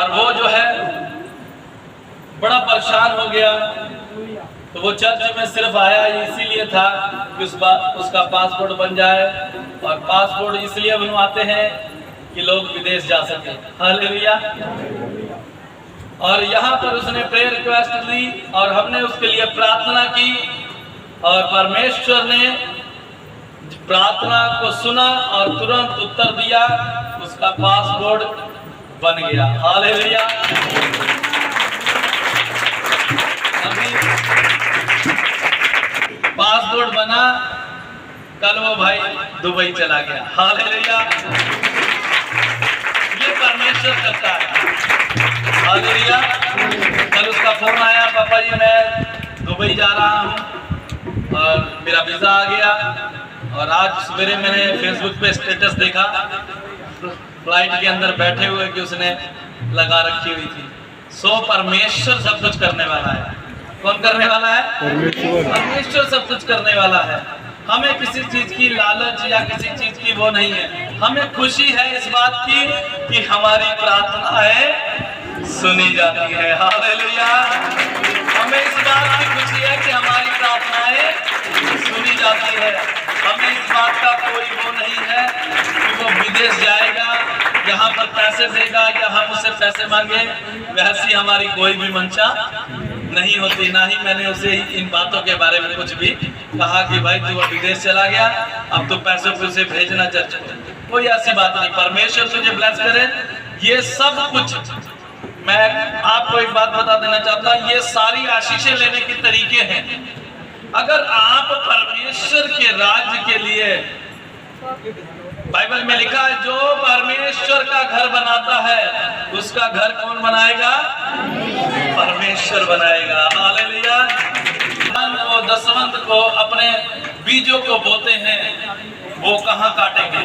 और वो जो है बड़ा परेशान हो गया। तो वो चर्च में सिर्फ आया इसीलिए था कि उसका पासपोर्ट बन जाए, और पासपोर्ट इसलिए बनवाते हैं कि लोग विदेश जा सके। हालेलुया। और यहाँ पर उसने प्रेयर रिक्वेस्ट दी और हमने उसके लिए प्रार्थना की, और परमेश्वर ने प्रार्थना को सुना और तुरंत उत्तर दिया, उसका पासपोर्ट बन गया। हालेलुया। अभी पासपोर्ट बना, कल वो भाई दुबई चला गया। हालेलुया। ये परमेश्वर करता है। हालेलुया। कल उसका फोन आया, पापा जी मैं दुबई जा रहा हूँ और मेरा वीजा आ गया। और आज सवेरे मैंने फेसबुक पे स्टेटस देखा, फ्लाइट के अंदर बैठे हुए कि उसने लगा रखी हुई थी। सो परमेश्वर सब कुछ करने वाला है। कौन करने वाला है? परमेश्वर सब कुछ करने वाला है। हमें किसी चीज की लालच या किसी चीज की वो नहीं है। हमें खुशी है इस बात की कि हमारी प्रार्थनाएं सुनी जाती है। हालेलुया। हमें इस बात की खुशी है कि हमारी प्रार्थनाएं सुनी जाती है। हमें इस बात का कोई वो नहीं है कि वो विदेश जाएगा, यहाँ पर पैसे देगा या हम उससे पैसे मांगे। वैसी हमारी कोई भी मंशा नहीं होती। ना ही मैंने उसे इन बातों के बारे में कुछ भी कहा कि भाई तू विदेश चला गया, अब तो पैसों को उसे भेजना चर्च को। कोई ऐसी बात नहीं। परमेश्वर तुझे ब्लेस करे। ये सब कुछ मैं आपको एक बात बता देना चाहता हूँ, ये सारी आशीषें लेने के तरीके हैं। अगर आप परमेश्वर के राज्य के लिए, बाइबल में लिखा है जो परमेश्वर का घर बनाता है उसका घर कौन बनाएगा? परमेश्वर बनाएगा। हालेलुया। वो दसवंत को अपने बीजों को बोते हैं, वो कहाँ काटेंगे?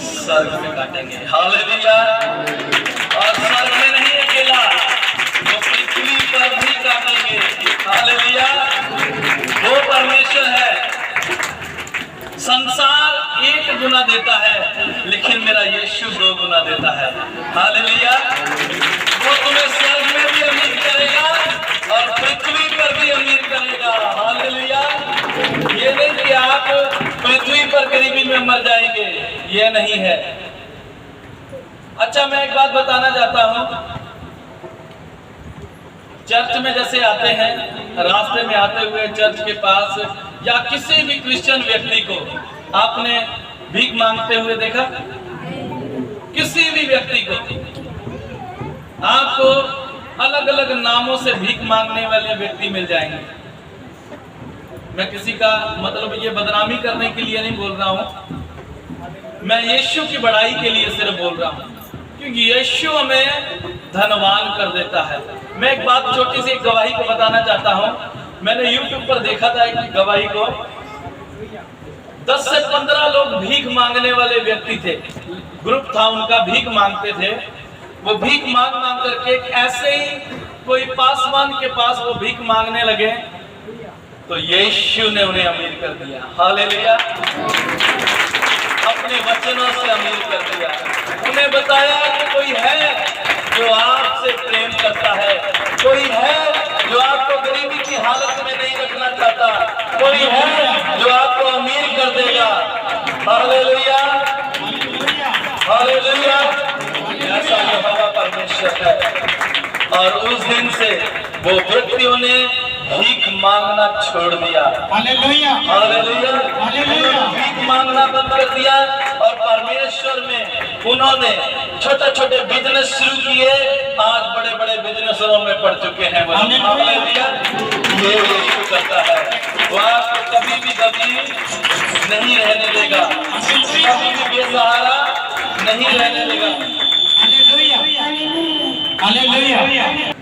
स्वर्ग में काटेंगे। हालेलुया। और स्वर्ग में नहीं अकेला, वो पृथ्वी पर भी काटेंगे। हालेलुया। वो परमेश्वर है। संसार 1 गुना देता है, लेकिन मेरा यीशु 2 गुना देता है। हालेलुया। वो तुम्हें स्वर्ग में भी अमीर करेगा और पृथ्वी पर भी अमीर करेगा। हालेलुया। ये नहीं कि आप पृथ्वी पर गरीबी में मर जाएंगे, ये नहीं है। अच्छा, मैं एक बात बताना चाहता हूँ। चर्च में जैसे आते हैं, रास्ते में आते हुए चर्च के पास या किसी भी क्रिश्चियन व्यक्ति को आपने भीख मांगते हुए देखा? किसी भी व्यक्ति को आपको अलग अलग नामों से भीख मांगने वाले व्यक्ति मिल जाएंगे। मैं किसी का मतलब ये बदनामी करने के लिए नहीं बोल रहा हूँ, मैं यीशु की बड़ाई के लिए सिर्फ बोल रहा हूँ, क्योंकि यीशु हमें धनवान कर देता है। मैं एक बात छोटी सी गवाही को बताना चाहता हूँ। मैंने YouTube पर देखा था एक गवाही को, 10 से 15 लोग भीख मांगने वाले व्यक्ति थे, ग्रुप था उनका, भीख मांगते थे। वो भीख मांग मांग करके ऐसे ही कोई पासवान के पास वो भीख मांगने लगे, तो यीशु ने उन्हें अमीर कर दिया। हालेलुया। अपने वचनों से अमीर कर दिया। उन्हें बताया कि कोई है जो आपसे प्रेम करता है, कोई है जो आपको गरीबी की हालत में नहीं रखना चाहता, कोई है जो आपको अमीर कर देगा। हालेलुया। हालेलुया। ऐसा यहोवा परमेश्वर है। और उस दिन से वो व्यक्तियों ने भीख मांगना छोड़ दिया। हालेलुया। हालेलुया। हालेलुया। भीख मांगना बंद कर दिया और परमेश्वर में उन्होंने छोटे छोटे बिजनेस शुरू किए। आज बड़े बड़े बिजनेसों में पड़ चुके हैं। हालेलुया। ये यीशु करता है। वो आपको कभी भी नहीं रहने देगा, कभी भी बेसहारा नहीं रहने देगा। हालेलुया। हालेलुया।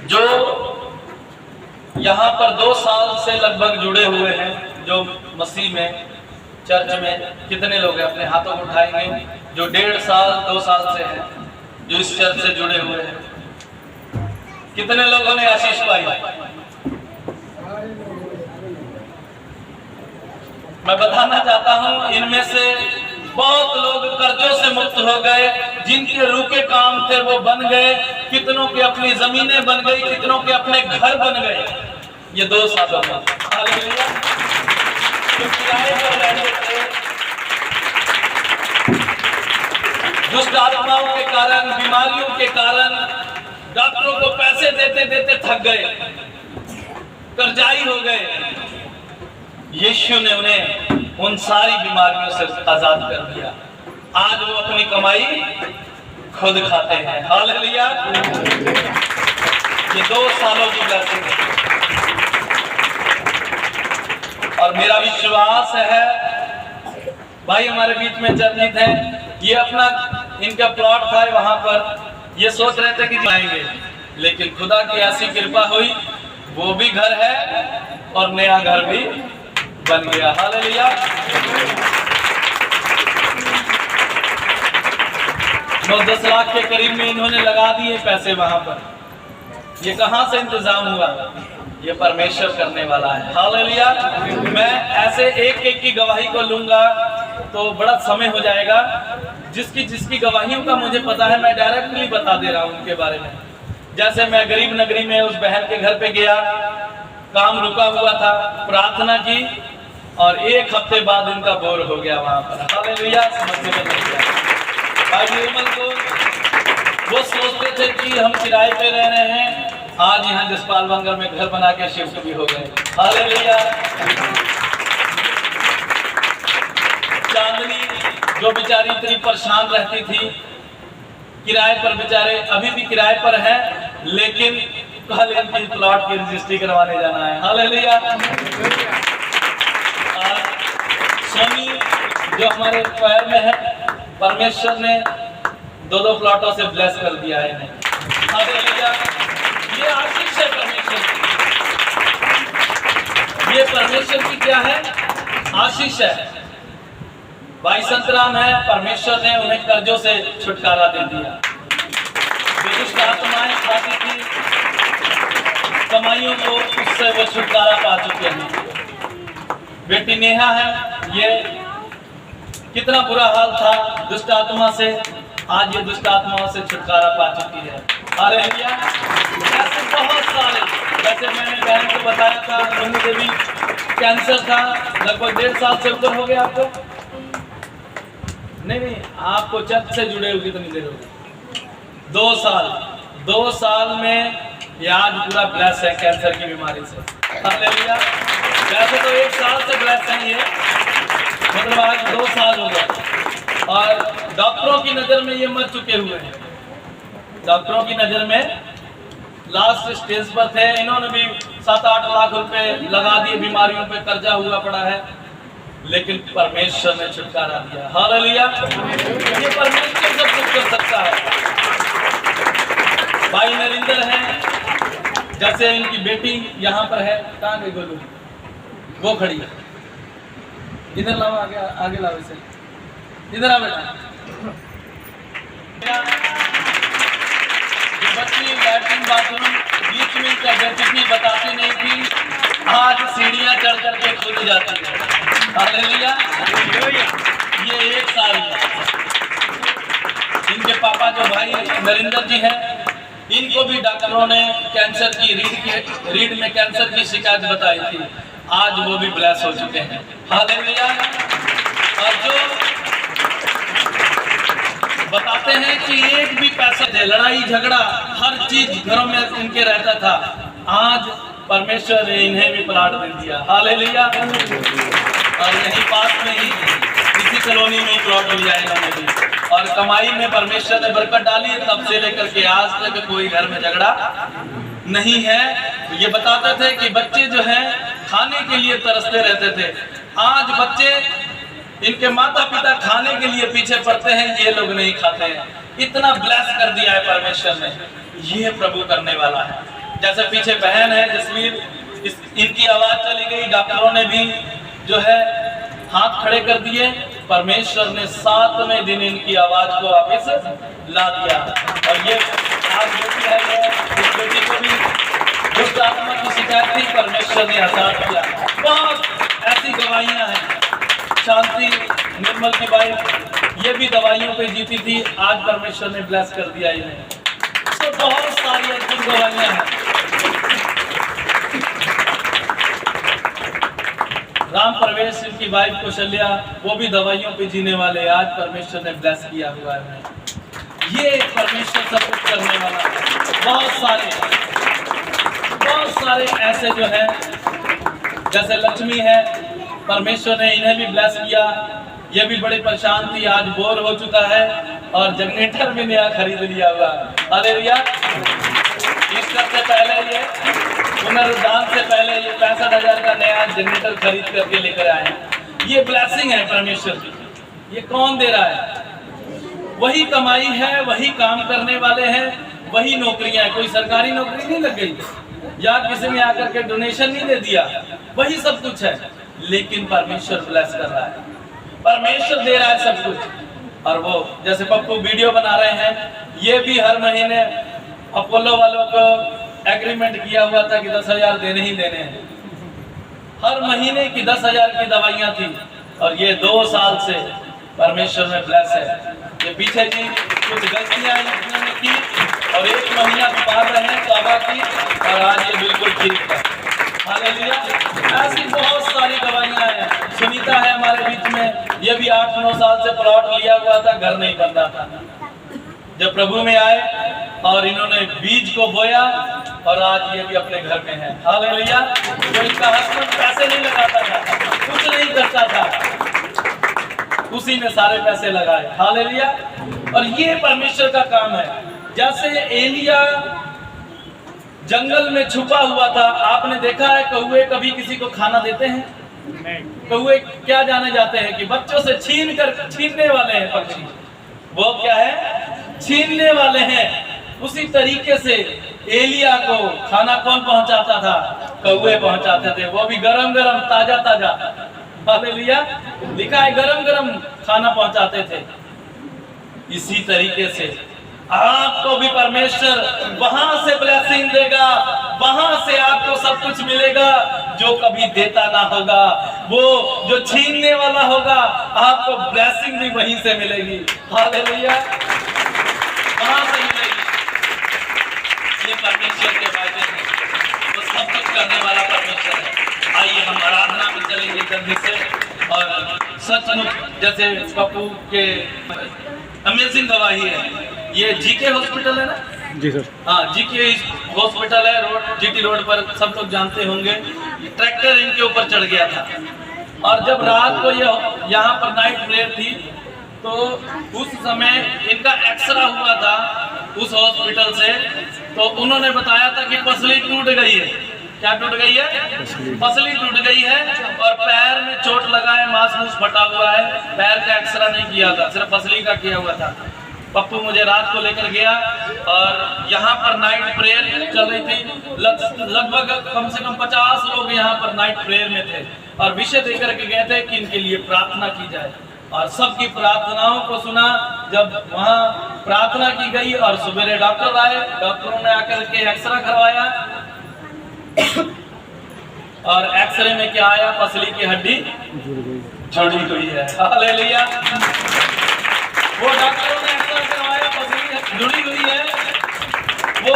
जो यहाँ पर 2 साल से लगभग जुड़े हुए हैं, जो मसीह में चर्च में, कितने लोग हैं? अपने हाथों को उठाएंगे। जो 1.5 साल 2 साल से हैं, जो इस चर्च से जुड़े हुए हैं, कितने लोगों ने आशीष पाई? मैं बताना चाहता हूं, इनमें से बहुत लोग कर्जों से मुक्त हो गए, जिनके रुके काम थे वो बन गए, कितनों के अपनी जमीनें बन गई, कितनों के अपने घर बन गए। ये 2 सालों में हालेलुया। जो किराए पर रहते थे, दुष्ट आत्माओं के कारण, बीमारियों के कारण, डॉक्टरों को पैसे देते देते थक गए, कर्जाई हो गए, यीशु ने उन्हें उन सारी बीमारियों से आजाद कर दिया। आज वो अपनी कमाई खुद खाते हैं। हालेलुया। ये 2 सालों की ब्लेसिंग है और मेरा विश्वास है भाई हमारे बीच में चर्चित है, ये अपना इनका प्लॉट था वहां पर, ये सोच रहे थे कि जाएंगे, लेकिन खुदा की ऐसी कृपा हुई, वो भी घर है और नया घर भी बन गया। हालेलुया। 9-10 लाख के करीब में इन्होंने लगा दिए पैसे वहां पर। ये कहां से इंतजाम हुआ? ये परमेश्वर करने वाला है। हालेलुया। मैं ऐसे एक एक की गवाही को लूंगा तो बड़ा समय हो जाएगा। जिसकी जिसकी गवाहियों का मुझे पता है मैं डायरेक्टली बता दे रहा हूं उनके बारे में। जैसे मैं गरीब नगरी में उस बहन के घर पे गया, काम रुका हुआ था, प्रार्थना की और 1 हफ्ते बाद इनका बोर हो गया वहां पर। हालेलुया। समझने में नहीं गया भाई निर्मल को, वो सोचते थे कि हम किराए पे रह रहे हैं, आज यहाँ जसपाल बंगर में घर बना के शिफ्ट भी हो गए। हालेलुया। चांदनी जो बेचारी इतनी परेशान रहती थी, किराए पर बेचारे अभी भी किराए पर है, लेकिन कल इनकी प्लॉट की रजिस्ट्री करवाने जाना है। हालेलुया। सोनी जो हमारे पैर में है, परमेश्वर ने 2-2 प्लॉटों से ब्लेस कर दिया है इन्हें। हालेलुया। ये आशीष है परमेश्वर की, ये परमेश्वर की क्या है? आशीष है। भाई संतराम है, परमेश्वर ने उन्हें कर्जों से छुटकारा दे दिया। दुष्ट आत्माएं खाती थी कमाइयों को, उससे वो छुटकारा पा चुके हैं। बेटी नेहा है, ये कितना बुरा हाल था दुष्ट आत्मा से, आज ये दुष्ट आत्माओं से छुटकारा पा चुकी है। हालेलुया। ऐसे बहुत सारे, जैसे मैंने बहन को बताया था, मुझे भी कैंसर था, लगभग 1.5 साल से ऊपर हो गया। आपको नहीं, आपको चर्च से जुड़े हुए कितनी देर हो गई? 2 साल में ये आज पूरा ब्लेस है कैंसर की बीमारी से। हालेलुया। वैसे तो 1 साल से ब्लेस है ये, मतलब आज 2 साल हो गया और डॉक्टरों की नजर में ये मर चुके हुए हैं। डॉक्टरों की नजर में लास्ट स्टेज पर थे, इन्होंने भी 7-8 लाख रुपए लगा दिए, बीमारियों पे कर्जा हुआ पड़ा है, लेकिन परमेश्वर ने छुटकारा दिया। हालेलुया। ये परमेश्वर सब कुछ कर सकता है। भाई नरिंदर है, जैसे इनकी बेटी यहाँ पर है, कहाँ गई बोलू, वो खड़ी है, इधर लाओ, आगे लाओ इसे, इधर आ बेटा। बच्ची लैट्रिन बाथरूम बीच में कैपेसिटी बताती नहीं थी, आज सीढ़ियाँ चढ़ करके खुद जाती है। हालेलुया। ये 1 साल है। इनके पापा जो भाई नरिंदर जी हैं, इनको भी डॉक्टरों ने कैंसर की रीढ़ में कैंसर की शिकायत बताई थी, आज वो भी ब्लेस हो चुके हैं। हालेलुया। और जो बताते हैं कि एक भी पैसा, लड़ाई झगड़ा हर चीज घरों में इनके रहता था, आज परमेश्वर ने इन्हें भी प्लाट दे दिया। हालेलुया। और यहीं पास में ही इसी कॉलोनी में प्लॉट लिया इन्होंने भी, और कमाई में परमेश्वर ने बरकत डाली, तब से लेकर के आज तक कोई घर में झगड़ा नहीं है। तो ये बताते थे कि बच्चे जो हैं खाने के लिए तरसते रहते थे, आज बच्चे इनके माता पिता खाने के लिए पीछे पड़ते हैं, ये लोग नहीं खाते हैं। इतना ब्लेस कर दिया है परमेश्वर ने, ये प्रभु करने वाला है। जैसे पीछे बहन है जसवीर, इनकी आवाज चली गई, डॉक्टरों ने भी जो है हाथ खड़े कर दिए, परमेश्वर ने 7वें दिन इनकी आवाज को वापस ला दिया। और ये आज बेटी है, इस बेटी को भी दुष्ट आत्मा की शिकायत थी, परमेश्वर ने आजाद किया। बहुत ऐसी गवाहियां हैं। शांति निर्मल की भाई, ये भी दवाइयों पे जीती थी, आज परमेश्वर ने ब्लेस कर दिया इन्हें। तो बहुत सारी अद्भुत दवाइयां हैं। राम प्रवेश सिंह की वाइफ कौशल्या, वो भी दवाइयों पे जीने वाले, आज परमेश्वर ने ब्लेस किया हुआ है। ये परमेश्वर सब कुछ करने वाला है। बहुत सारे ऐसे जो है, जैसे लक्ष्मी है, परमेश्वर ने इन्हें भी ब्लेस किया। ये भी बड़े परेशान थी, आज बोर हो चुका है और जनरेटर भी नया खरीद लिया हुआ। हालेलुया। ईस्टर से पहले, ये पुनरुद्धान से पहले ये 65,000 का नया जनरेटर खरीद करके लेकर आए। ये ब्लेसिंग है परमेश्वर की। ये कौन दे रहा है? वही कमाई है, वही काम करने वाले हैं, वही नौकरियां हैं। कोई सरकारी नौकरी नहीं लग गई या किसी ने आकर के डोनेशन नहीं दे दिया, वही सब कुछ है। लेकिन परमेश्वर ब्लेस कर रहा है, परमेश्वर दे रहा है सब कुछ। और वो जैसे पप्पू वीडियो बना रहे हैं, ये भी हर महीने अपोलो वालों को एग्रीमेंट किया हुआ था कि 10,000 देने ही देने हैं। हर महीने की 10,000 की दवाइयां थी और ये 2 साल से परमेश्वर में ब्लेस है। ये पीछे जी कुछ गलतियां इन्होंने की और 1 महीना पार रहे तौबा की और आज ये बिल्कुल ठीक है। हालेलुया। ऐसी बहुत सारी दवाइयां हैं। सुनीता है हमारे बीच में, ये भी 8-9 साल से प्लॉट लिया हुआ था, घर नहीं बन रहा था। जब प्रभु में आए और इन्होंने बीज को बोया और आज ये भी अपने घर में है। हालेलुया। जो इनका हस्बैंड पैसे नहीं लगाता था, कुछ नहीं करता था, उसी ने सारे पैसे लगाए। हालेलुया। और ये परमेश्वर का काम है। जैसे एलिया जंगल में छुपा हुआ था, आपने देखा है कौवे कभी किसी को खाना देते हैं? कौवे क्या जाने जाते हैं कि बच्चों से छीनने वाले हैं पक्षी। वो क्या है? छीनने वाले हैं। उसी तरीके से एलिया को खाना कौन पहुंचाता था? कौवे पहुंचाते थे, वो भी गरम गरम, ताजा ताजा। हालेलुया। लिखा है गरम गरम खाना पहुंचाते थे। इसी तरीके से आपको भी परमेश्वर वहां से ब्लेसिंग देगा, वहां से आपको सब कुछ मिलेगा। जो कभी देता ना होगा, वो जो छीनने वाला होगा, आपको ब्लेसिंग भी वहीं से मिलेगी। हालेलुया। वहां से मिलेगी। ये परमेश्वर के वायदे हैं, वो सब कुछ करने वाला परमेश्वर है। आइए हम आराधना में चलेंगे जल्दी से। और सचमुच जैसे पप्पू के अमेजिंग गवाही है। ये जीके हॉस्पिटल है ना? जी सर। हाँ, जीके हॉस्पिटल है, रोड जीटी रोड पर, सब लोग जानते होंगे। ट्रैक्टर इनके ऊपर चढ़ गया था और जब रात को ये यहाँ पर नाइट प्रेयर थी तो उस समय इनका एक्सरा हुआ था उस हॉस्पिटल से। तो उन्होंने बताया था कि पसली टूट गई है। क्या टूट गई है? पसली टूट गई है और पैर में चोट लगा है, मांस मूस फटा हुआ है। पैर का एक्सरा नहीं किया था, सिर्फ पसली का किया हुआ था। पप्पू मुझे रात को लेकर गया और यहाँ पर नाइट प्रेयर चल रही थी। लगभग कम से कम 50 लोग यहाँ पर नाइट प्रेयर में थे और विषय देकर के गए थे कि इनके लिए प्रार्थना की जाए। और सबकी प्रार्थनाओं को सुना। जब वहाँ प्रार्थना की गई और सवेरे डॉक्टर आए, डॉक्टरों ने आकर के एक्सरा करवाया और एक्सरे में क्या आया? पसली की हड्डी जुड़ी हुई है। हालेलुया। वो डॉक्टरों ने एक्सरा करवाया, पसली जुड़ी हुई है। वो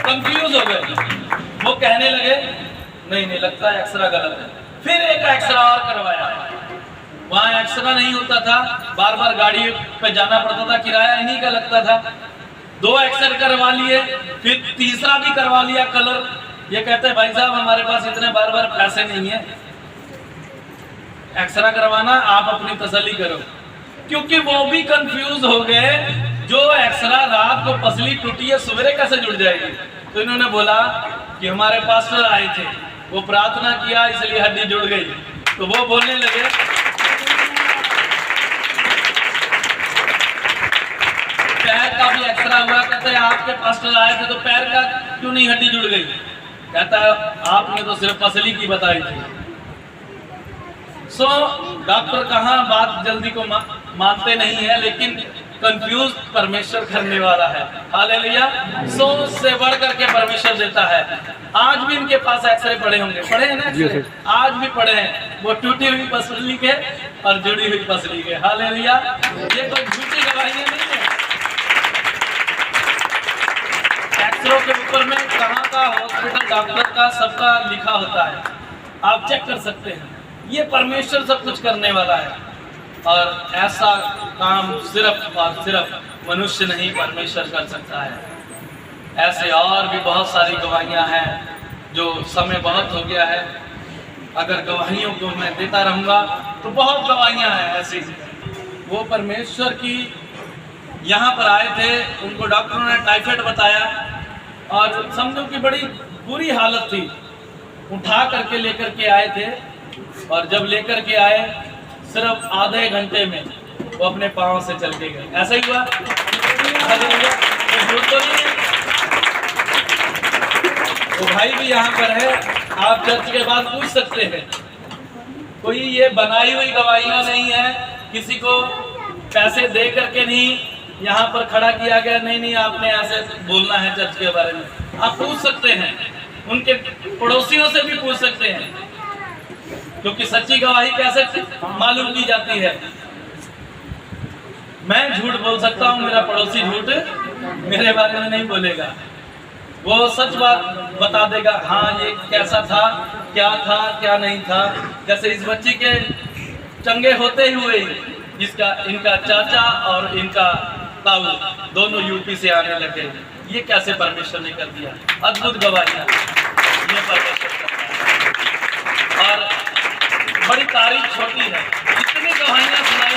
कंफ्यूज हो गए, वो कहने लगे नहीं लगता है एक्सरा गलत है। फिर एक एक्सरा और करवाया, वहाँ एक्सरा नहीं होता था, बार बार गाड़ी पे जाना पड़ता था, किराया इन्हीं का लगता था। 2 एक्सरे करवा लिए, फिर तीसरा भी करवा लिया कलर। ये कहते हैं भाई साहब हमारे पास इतने बार पैसे नहीं है, एक्सरा करवाना, आप अपनी तसल्ली करो। क्योंकि वो भी कंफ्यूज हो गए, जो एक्सरा रात को पसली टूटी है सवेरे कैसे जुड़ जाएगी। तो इन्होंने बोला कि हमारे पास्टर आए थे, वो प्रार्थना किया इसलिए हड्डी जुड़ गई। तो वो बोलने लगे पैर का भी एक्सरा हुआ, कहते हैं आपके पास्टर आए थे तो पैर का क्यों नहीं हड्डी जुड़ गई? कहता है आपने तो सिर्फ पसली की बताई थी। डॉक्टर कहाँ बात जल्दी को मानते नहीं है, लेकिन कंफ्यूज परमेश्वर करने वाला है। हालेलुया। सोच से बढ़ करके परमेश्वर देता है। आज भी इनके पास एक्सरे पड़े होंगे, पड़े हैं ना एक्सरे? आज भी पड़े हैं, वो टूटी हुई पसली के और जुड़ी हुई पसली के। हालेलुया। ये कोई झूठी गवाहियां नहीं है। एक्सरों के ऊपर में कहाँ का हॉस्पिटल, डॉक्टर का, सबका लिखा होता है, आप चेक कर सकते हैं। ये परमेश्वर सब कुछ करने वाला है और ऐसा काम सिर्फ और सिर्फ मनुष्य नहीं, परमेश्वर कर सकता है। ऐसे और भी बहुत सारी गवाहियां हैं, जो समय बहुत हो गया है, अगर गवाहियों को मैं देता रहूँगा तो बहुत गवाहियां हैं ऐसी। वो परमेश्वर की यहाँ पर आए थे, उनको डॉक्टरों ने टाइफाइड बताया और समझो कि बड़ी बुरी हालत थी, उठा करके लेकर के आए थे और जब लेकर के आए सिर्फ आधे घंटे में वो अपने पाँव से चल के गए। ऐसा ही हुआ? तो भाई भी यहाँ पर है, आप चर्च के बाद पूछ सकते हैं। कोई ये बनाई हुई गवाहियाँ नहीं है, किसी को पैसे दे करके नहीं यहाँ पर खड़ा किया गया, नहीं आपने ऐसे बोलना है चर्च के बारे में। आप पूछ सकते हैं, उनके पड़ोसियों से भी पूछ सकते हैं, क्योंकि सच्ची गवाही कैसे मालूम की जाती है। मैं झूठ बोल सकता हूँ, मेरा पड़ोसी झूठ मेरे बारे में नहीं बोलेगा, वो सच बात बता देगा। हाँ ये कैसा था, क्या नहीं था। जैसे इस बच्ची के चंगे होते हुए इसका इनका चाचा और इनका ताऊ दोनों यूपी से आने लगे। ये कैसे परमेश्वर ने कर दिया? अद्भुत गवाहियाँ ये परमेश्वर करता है। और बड़ी तारीफ छोटी है, इतनी गवाहियाँ सुनाई